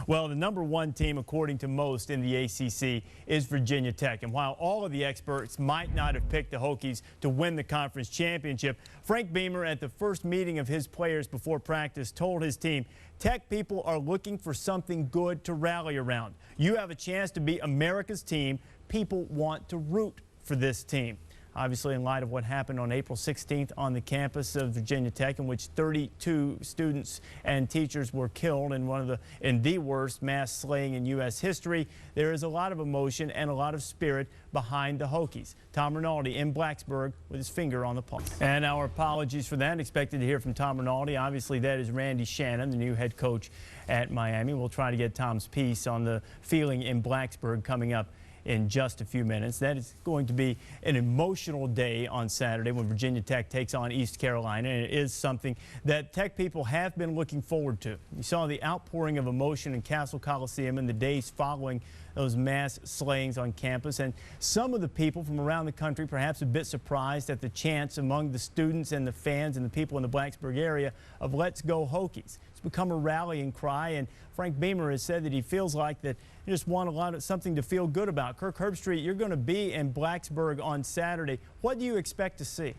Well, the #1 team, according to most in the ACC, is Virginia Tech. And while all of the experts might not have picked the Hokies to win the conference championship, Frank Beamer, at the first meeting of his players before practice, told his team, Tech people are looking for something good to rally around. You have a chance to be America's team. People want to root for this team. Obviously, in light of what happened on April 16th on the campus of Virginia Tech, in which 32 students and teachers were killed in the worst mass slaying in U.S. history, there is a lot of emotion and a lot of spirit behind the Hokies. Tom Rinaldi in Blacksburg with his finger on the pulse. And our apologies for that. Expected to hear from Tom Rinaldi. Obviously, that is Randy Shannon, the new head coach at Miami. We'll try to get Tom's piece on the feeling in Blacksburg coming up in just a few minutes. That is going to be an emotional day on Saturday when Virginia Tech takes on East Carolina, and it is something that Tech people have been looking forward to. You saw the outpouring of emotion in Castle Coliseum in the days following those mass slayings on campus, and some of the people from around the country perhaps a bit surprised at the chants among the students and the fans and the people in the Blacksburg area of "Let's go Hokies." It's become a rallying cry, and Frank Beamer has said that he feels like that you just want something to feel good about. Kirk Herbstreit, you're going to be in Blacksburg on Saturday. What do you expect to see?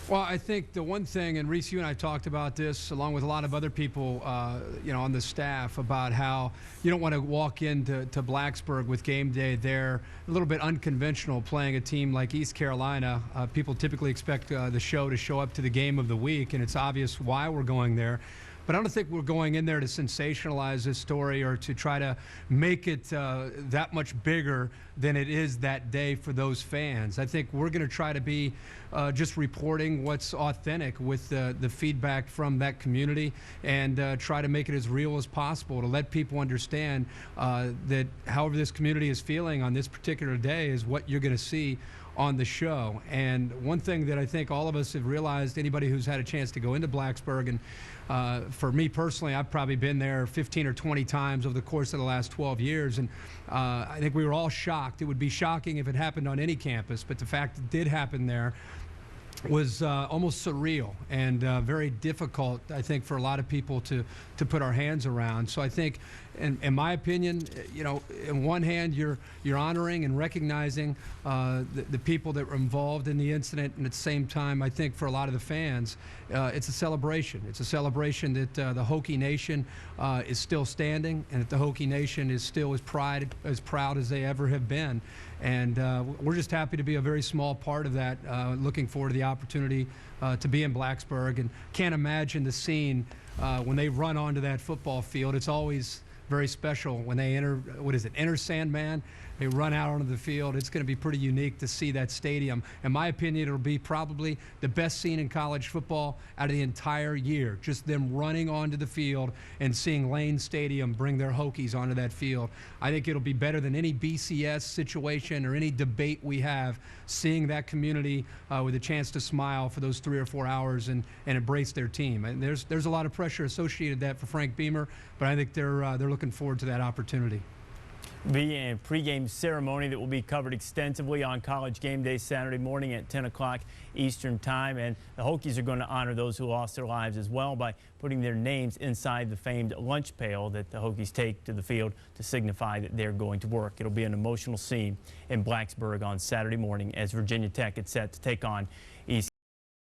Well, I think the one thing, and Reese, you and I talked about this along with a lot of other people, on the staff, about how you don't want to walk into Blacksburg with game day there a little bit unconventional, playing a team like East Carolina. People typically expect the show to show up to the game of the week, and it's obvious why we're going there. But I don't think we're going in there to sensationalize this story or to try to make it that much bigger than it is that day for those fans. I think we're going to try to be just reporting what's authentic with the feedback from that community, and try to make it as real as possible to let people understand that however this community is feeling on this particular day is what you're going to see on the show. And one thing that I think all of us have realized, anybody who's had a chance to go into Blacksburg, and for me personally, I've probably been there 15 or 20 times over the course of the last 12 years, and I think we were all shocked. It would be shocking if it happened on any campus, but the fact it did happen there was almost surreal and very difficult, I think, for a lot of people to put our hands around. So I think, in my opinion, in one hand, you're honoring and recognizing the people that were involved in the incident, and at the same time, I think for a lot of the fans, it's a celebration. It's a celebration that the Hokie Nation is still standing, and that the Hokie Nation is still as proud as they ever have been. And we're just happy to be a very small part of that, looking forward to the opportunity to be in Blacksburg, and can't imagine the scene when they run onto that football field. It's always very special when they enter Sandman. They run out onto the field. It's going to be pretty unique to see that stadium. In my opinion, it'll be probably the best scene in college football out of the entire year. Just them running onto the field and seeing Lane Stadium bring their Hokies onto that field. I think it'll be better than any BCS situation or any debate we have, seeing that community with a chance to smile for those 3 or 4 hours and embrace their team. And there's a lot of pressure associated with that for Frank Beamer, but I think they're looking forward to that opportunity. Be a pregame ceremony that will be covered extensively on College Game Day Saturday morning at 10 o'clock Eastern Time. And the Hokies are going to honor those who lost their lives as well by putting their names inside the famed lunch pail that the Hokies take to the field to signify that they're going to work. It'll be an emotional scene in Blacksburg on Saturday morning as Virginia Tech is set to take on East